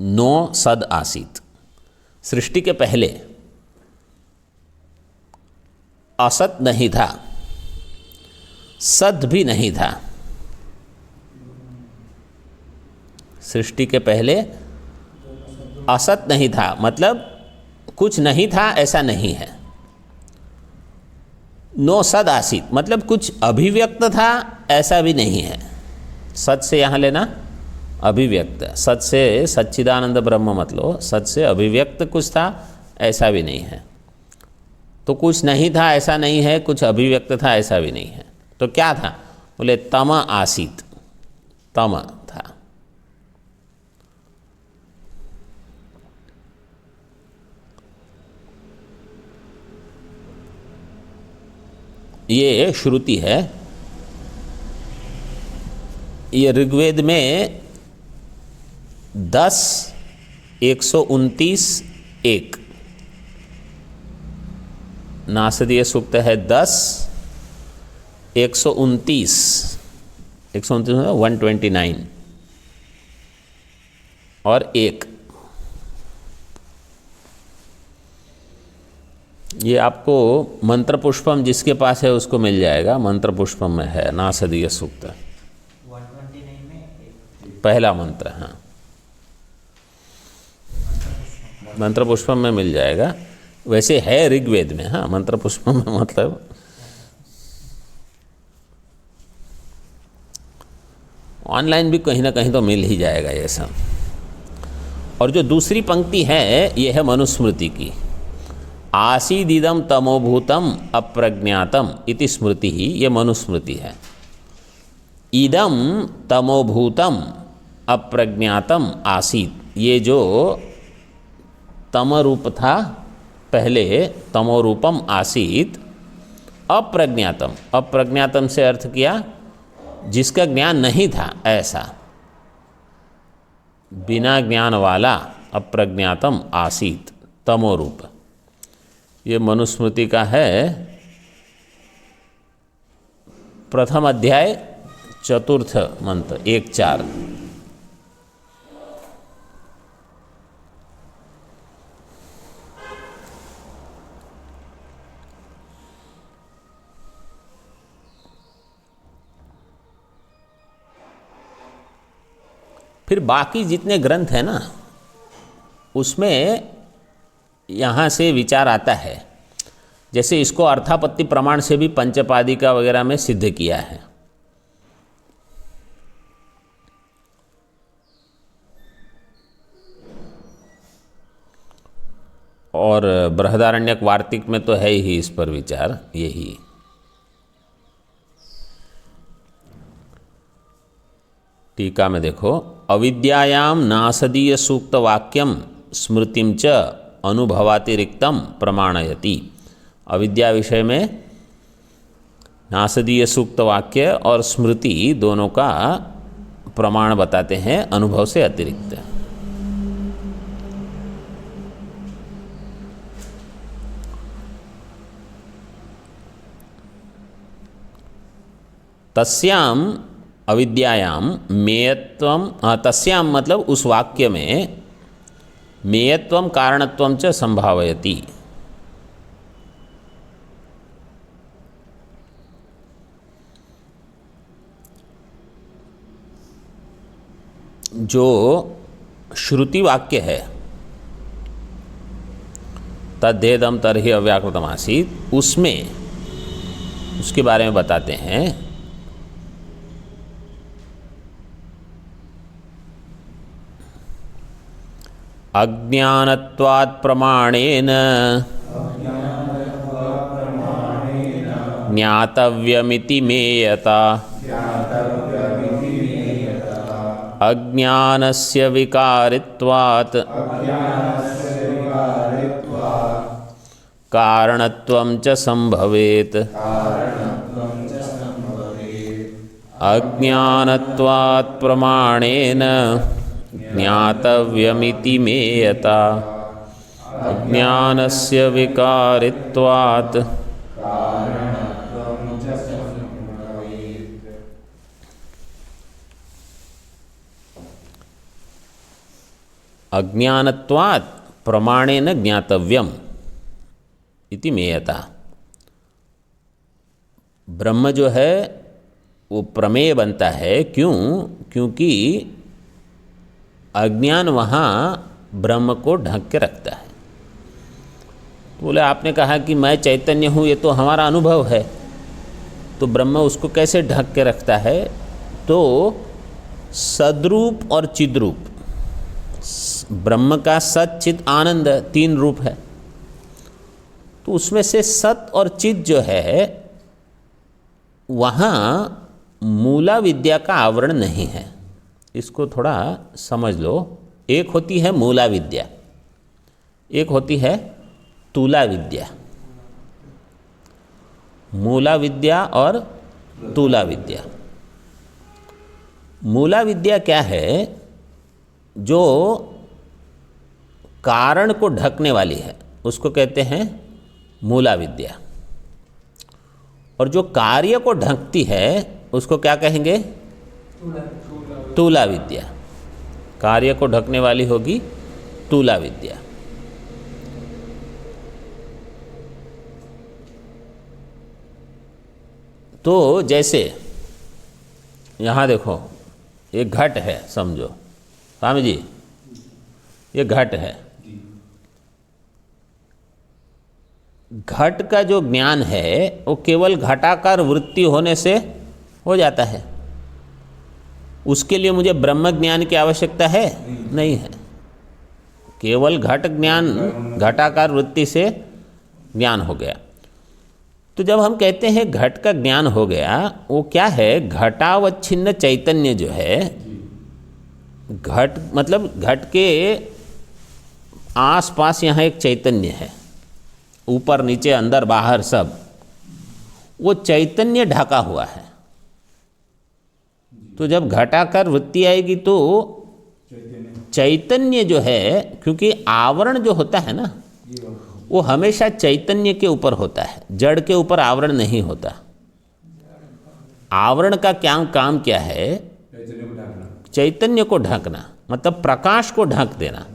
नो सद आसीत। सृष्टि के पहले असत नहीं था, सद भी नहीं था। सृष्टि के पहले असत नहीं था, मतलब कुछ नहीं था ऐसा नहीं है। नो सद आसीत मतलब कुछ अभिव्यक्त था ऐसा भी नहीं है। सत से यहाँ लेना अभिव्यक्त, सत से सच्चिदानंद ब्रह्म मत लो, सत से अभिव्यक्त कुछ था ऐसा भी नहीं है। तो कुछ नहीं था ऐसा नहीं है, कुछ अभिव्यक्त था ऐसा भी नहीं है। तो क्या था? बोले तम आसीत, तम था। ये श्रुति है। ये ऋग्वेद में 10:129 नासदीय सूक्त है 10:129 129 और 1। ये आपको मंत्र पुष्पम जिसके पास है उसको मिल जाएगा। मंत्र पुष्पम में है नासदीय सूक्त, 129 में पहला मंत्र। हाँ, मंत्र पुष्पम में मिल जाएगा। वैसे है ऋग्वेद में, हाँ, मंत्र पुष्प में, मतलब ऑनलाइन भी कहीं ना कहीं तो मिल ही जाएगा ये सब। और जो दूसरी पंक्ति है ये है मनुस्मृति की। आसीदिदम तमोभूतम अप्रज्ञातम इति स्मृति ही, ये मनुस्मृति है। इदम तमोभूतम अप्रज्ञातम आसीत, ये जो तमरूप था पहले, तमोरूपम आसीत अप्रज्ञातम, अप्रज्ञातम से अर्थ किया जिसका ज्ञान नहीं था, ऐसा बिना ज्ञान वाला अप्रज्ञातम आसीत तमोरूप। ये मनुस्मृति का है प्रथम अध्याय चतुर्थ मंत्र 1-4। फिर बाकी जितने ग्रंथ हैं ना, उसमें यहाँ से विचार आता है। जैसे इसको अर्थापत्ति प्रमाण से भी पंचपादिका वगैरह में सिद्ध किया है। और बृहदारण्यक वार्तिक में तो है ही इस पर विचार यही। टीका में देखो, अविद्यायाम नासदीय सूक्त वाक्यम स्मृतिम च अनुभवातिरिक्तम प्रमाणयति। अविद्या विषय में नासदीय सूक्त वाक्य और स्मृति दोनों का प्रमाण बताते हैं, अनुभव से अतिरिक्त। तस्याम अविद्यायाम मेयत्वम, तस्याम मतलब उस वाक्य में मेयत्वम कारणत्वम च संभावयति। जो श्रुति वाक्य है तद्धेदम तरहि अव्याकृतम आसीत, उसमें उसके बारे में बताते हैं। अज्ञानत्वात् प्रमाणेन ज्ञातव्यमिति मेयता, अज्ञानस्य विकारित्वात् कारणत्वं च संभवेत्। अज्ञानत्वात् प्रमाणेन ज्ञातव्यमिति मेयता, अज्ञानस्य विकारित्वात् अज्ञानत्वात् प्रमाणेन ज्ञातव्यम इति मेयता। ब्रह्म जो है वो प्रमेय बनता है, क्यों? क्योंकि अज्ञान वहाँ ब्रह्म को ढक के रखता है। बोले आपने कहा कि मैं चैतन्य हूँ, ये तो हमारा अनुभव है, तो ब्रह्म उसको कैसे ढक के रखता है? तो सद्रूप और चिद्रूप, ब्रह्म का सत चित आनंद 3 रूप है, तो उसमें से सत और चित जो है वहाँ मूला विद्या का आवरण नहीं है। इसको थोड़ा समझ लो। एक होती है मूला विद्या, एक होती है तुला विद्या। मूला विद्या और तुला विद्या। मूला विद्या क्या है? जो कारण को ढकने वाली है उसको कहते हैं मूला विद्या, और जो कार्य को ढकती है उसको क्या कहेंगे? तुला विद्या। कार्य को ढकने वाली होगी तुला विद्या। तो जैसे यहाँ देखो, एक घट है समझो, स्वामी जी ये घट है, घट का जो ज्ञान है वो केवल घटाकार वृत्ति होने से हो जाता है। उसके लिए मुझे ब्रह्म ज्ञान की आवश्यकता है नहीं है। केवल घट ज्ञान घटाकार वृत्ति से ज्ञान हो गया। तो जब हम कहते हैं घट का ज्ञान हो गया, वो क्या है? घटावच्छिन्न चैतन्य जो है, घट मतलब घट के आसपास यहाँ एक चैतन्य है, ऊपर नीचे अंदर बाहर सब, वो चैतन्य ढका हुआ है। तो जब घटाकार वृत्ति आएगी तो चैतन्य जो है, क्योंकि आवरण जो होता है ना वो हमेशा चैतन्य के ऊपर होता है, जड़ के ऊपर आवरण नहीं होता। आवरण का क्या काम क्या है? चैतन्य को ढकना, मतलब प्रकाश को ढक देना।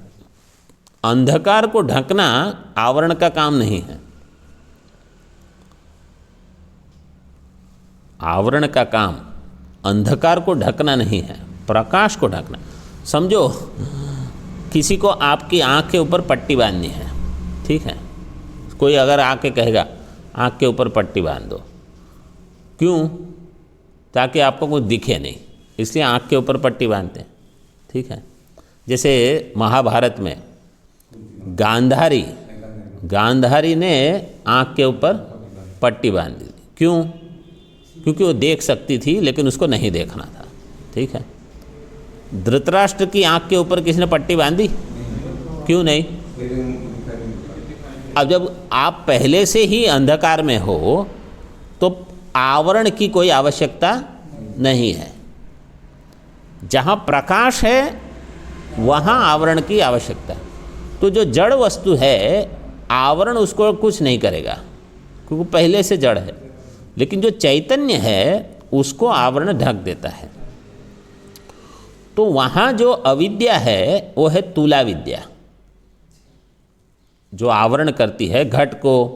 अंधकार को ढकना आवरण का काम नहीं है। आवरण का काम अंधकार को ढकना नहीं है, प्रकाश को ढकना। समझो किसी को आपकी आँख के ऊपर पट्टी बांधनी है, ठीक है? कोई अगर आके कहेगा आँख के ऊपर पट्टी बांध दो, क्यों? ताकि आपको कुछ दिखे नहीं, इसलिए आँख के ऊपर पट्टी बांधते हैं, ठीक है? जैसे महाभारत में गांधारी ने आँख के ऊपर पट्टी बांध दी। क्यों? क्योंकि वो देख सकती थी लेकिन उसको नहीं देखना था, ठीक है? धृतराष्ट्र की आँख के ऊपर किसी ने पट्टी बांधी? क्यों नहीं? अब जब आप पहले से ही अंधकार में हो तो आवरण की कोई आवश्यकता नहीं है। जहाँ प्रकाश है वहाँ आवरण की आवश्यकता है। तो जो जड़ वस्तु है आवरण उसको कुछ नहीं करेगा क्योंकि पहले से जड़ है, लेकिन जो चैतन्य है उसको आवरण ढक देता है। तो वहाँ जो अविद्या है वो है तुला विद्या, जो आवरण करती है घट को,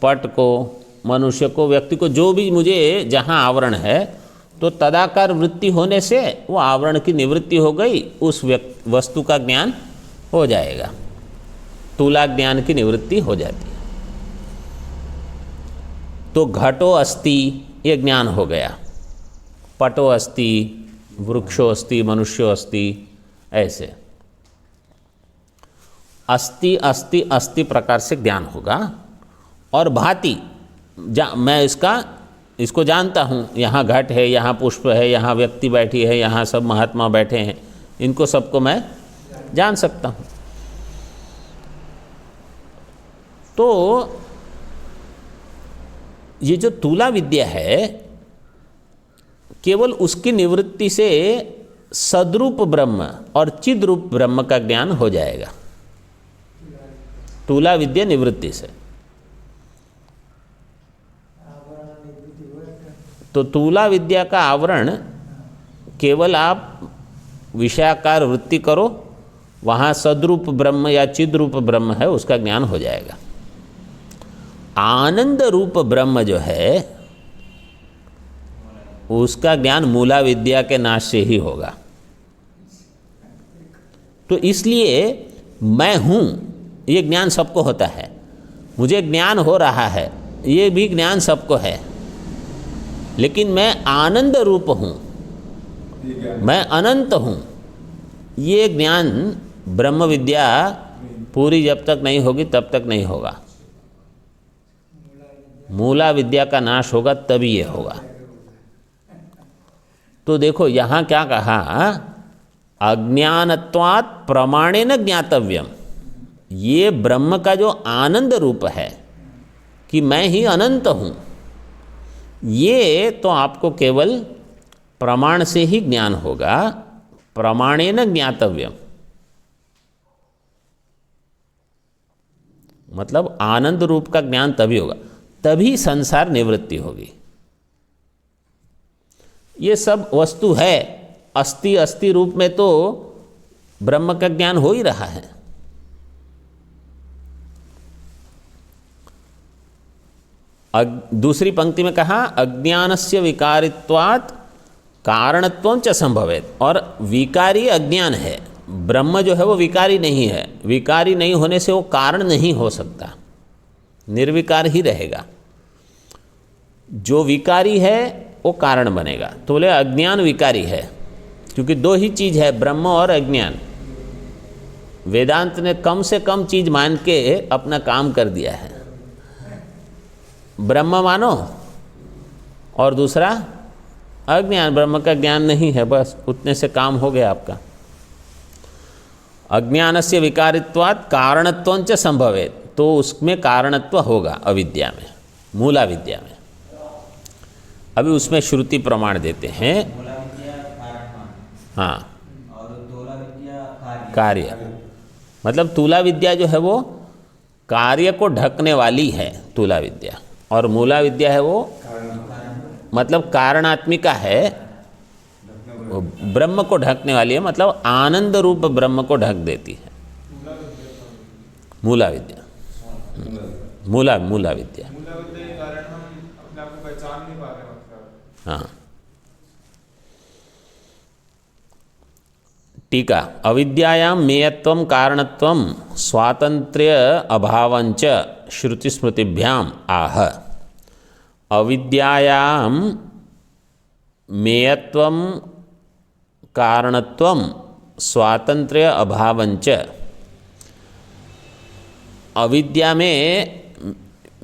पट को, मनुष्य को, व्यक्ति को, जो भी मुझे जहाँ आवरण है, तो तदाकार वृत्ति होने से वो आवरण की निवृत्ति हो गई, उस वस्तु का ज्ञान हो जाएगा, तुला ज्ञान की निवृत्ति हो जाती है। तो घटो अस्ति ये ज्ञान हो गया, पटो अस्ति, वृक्षो अस्ति, मनुष्यो अस्ति, ऐसे अस्ति अस्ति अस्ति प्रकार से ज्ञान होगा। और भांति मैं इसको जानता हूँ, यहाँ घट है, यहाँ पुष्प है, यहाँ व्यक्ति बैठी है, यहाँ सब महात्मा बैठे हैं, इनको सबको मैं जान सकता हूँ। तो ये जो तुला विद्या है केवल उसकी निवृत्ति से सद्रूप ब्रह्म और चिद्रूप ब्रह्म का ज्ञान हो जाएगा, तुला विद्या निवृत्ति से। तो तुला विद्या का आवरण केवल आप विषयाकार वृत्ति करो, वहाँ सद्रूप ब्रह्म या चिद्रूप ब्रह्म है उसका ज्ञान हो जाएगा। आनंद रूप ब्रह्म जो है उसका ज्ञान मूला विद्या के नाश से ही होगा। तो इसलिए मैं हूँ ये ज्ञान सबको होता है, मुझे ज्ञान हो रहा है ये भी ज्ञान सबको है, लेकिन मैं आनंद रूप हूँ, मैं अनंत हूँ, ये ज्ञान ब्रह्म विद्या पूरी जब तक नहीं होगी तब तक नहीं होगा। मूला विद्या का नाश होगा तभी ये होगा। तो देखो यहाँ क्या कहा, अज्ञानत्वात् प्रमाणेन ज्ञातव्यम। ये ब्रह्म का जो आनंद रूप है कि मैं ही अनंत हूँ, ये तो आपको केवल प्रमाण से ही ज्ञान होगा, प्रमाणेन ज्ञातव्यम। मतलब आनंद रूप का ज्ञान तभी होगा, तभी संसार निवृत्ति होगी। ये सब वस्तु है, अस्ति अस्ति रूप में तो ब्रह्म का ज्ञान हो ही रहा है। दूसरी पंक्ति में कहा अज्ञानस्य विकारित्वात् कारणत्वं च संभवेत्। और विकारी अज्ञान है, ब्रह्म जो है वो विकारी नहीं है, विकारी नहीं होने से वो कारण नहीं हो सकता। निर्विकार ही रहेगा। जो विकारी है वो कारण बनेगा। तो बोले अज्ञान विकारी है, क्योंकि दो ही चीज़ है, ब्रह्म और अज्ञान। वेदांत ने कम से कम चीज़ मान के अपना काम कर दिया है। ब्रह्म मानो और दूसरा अज्ञान। ब्रह्म का ज्ञान नहीं है, बस उतने से काम हो गया आपका। अज्ञानस्य विकारित्वात् कारणत्वंच संभवेत्, तो उसमें कारणत्व होगा अविद्या में, मूला विद्या में। अभी उसमें श्रुति प्रमाण देते हैं। मूला विद्या कारण हाँ, और तोला विद्या कार्य, मतलब तुला विद्या जो है वो कार्य को ढकने वाली है तुला विद्या, और मूला विद्या है वो मतलब कारणात्मिका है, वो ब्रह्म को ढकने वाली है, मतलब आनंद रूप ब्रह्म को ढक देती है। मूला विद्या, मूला विद्या। मूला विद्या के कारण हम अपने आप को पहचान नहीं पा रहे, मतलब। हाँ, टीका। अविद्यायाम मेयत्वम कारणत्वम स्वातंत्र्य अभावंच श्रुतिस्मृतिभ्याम आह। अविद्यायाम मेयत्वम कारणत्वम स्वातंत्र्य अभावंच, अविद्या में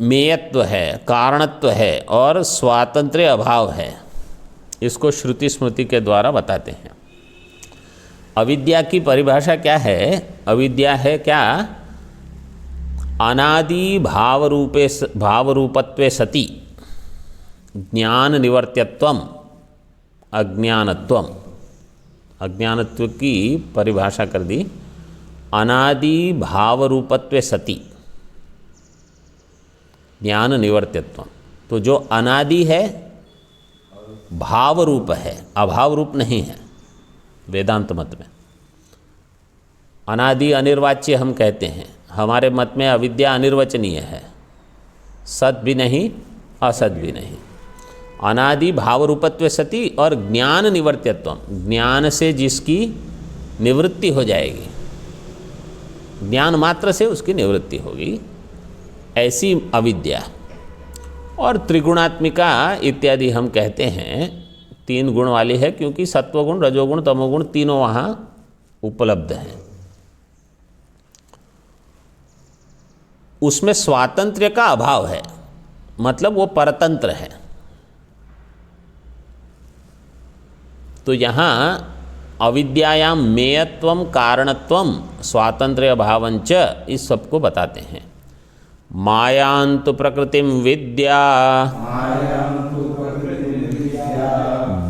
मेयत्व है, कारणत्व है और स्वातंत्र्य अभाव है। इसको श्रुति स्मृति के द्वारा बताते हैं। अविद्या की परिभाषा क्या है? अविद्या है क्या? अनादि भावरूपत्वे सति ज्ञान निवर्त्यत्वम अज्ञानत्वम। अज्ञानत्व की परिभाषा कर दी, अनादि भावरूपत्वे सति ज्ञान निवर्त्यत्वम। तो जो अनादि है भाव रूप है, अभाव रूप नहीं है। वेदांत मत में अनादि अनिर्वाच्य हम कहते हैं, हमारे मत में अविद्या अनिर्वचनीय है, सत भी नहीं असत भी नहीं। अनादि भाव रूपत्व सति और ज्ञान निवर्त्यत्व, ज्ञान से जिसकी निवृत्ति हो जाएगी, ज्ञान मात्र से उसकी निवृत्ति होगी, ऐसी अविद्या। और त्रिगुणात्मिका इत्यादि हम कहते हैं, 3 गुण वाली है, क्योंकि सत्वगुण रजोगुण तमोगुण तीनों वहाँ उपलब्ध हैं। उसमें स्वातंत्र्य का अभाव है, मतलब वो परतंत्र है। तो यहाँ अविद्यायाम मेयत्वम कारणत्वम स्वातंत्र्य अभावंच, इस सबको बताते हैं। मायांतु प्रकृतिम विद्या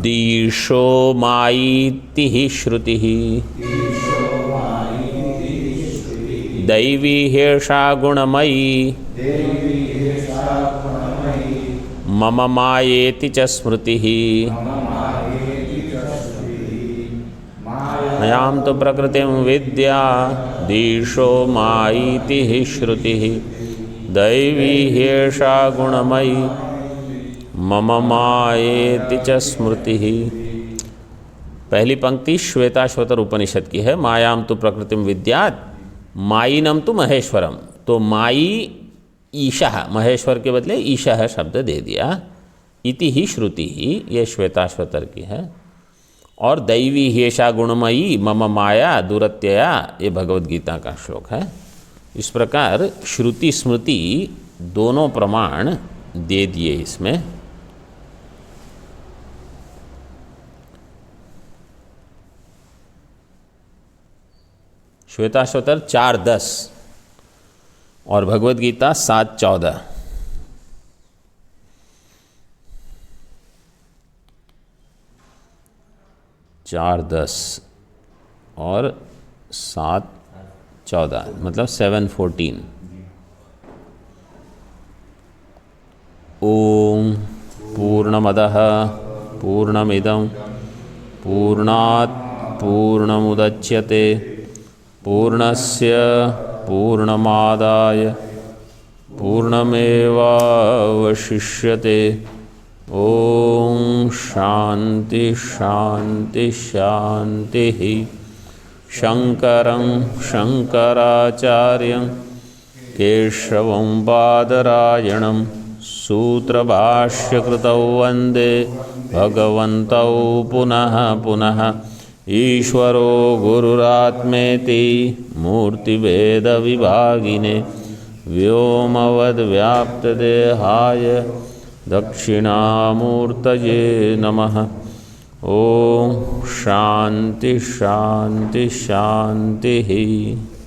दीशो मायीति ही श्रुति दैवी हेषा गुणमयी मम मायेति च स्मृति मायां तु प्रकृतिं विद्या दीशो मायीति ही श्रुति दैवी हेषा गुणमयी मम मायेति च स्मृति। पहली पंक्ति श्वेताश्वतर उपनिषद की है। मायां तु प्रकृतिं विद्यात् मायिनम तो महेश्वरम। तो माई ईशा, महेश्वर के बदले ईशा शब्द दे दिया। इति ही श्रुति ही, ये श्वेताश्वतर की है। और दैवी हेषा गुणमयी मम माया दुरत्यया, ये भगवद गीता का श्लोक है। इस प्रकार श्रुति स्मृति दोनों प्रमाण दे दिए इसमें। श्वेताश्वतर 4:10 और भगवद गीता 7:14। चार 10 और 7:14 मतलब 7:14। ओम पूर्णमदः पूर्णमिदं पूर्णात् पूर्णमुदच्यते पूर्णस्य पूर्णमादाय पूर्णमेवावशिष्यते। ओम शांति शांति शांति। शंकरं शंकराचार्यं केशवं बादरायणं सूत्रभाष्यकृतौ वन्दे भगवन्तौ पुनः पुनः। ईश्वरो गुरुरात्मेति मूर्तिभेदविभागिने व्योमवद्व्याप्तदेहाय दक्षिणामूर्तये नमः। ओम शांति शांति शांति।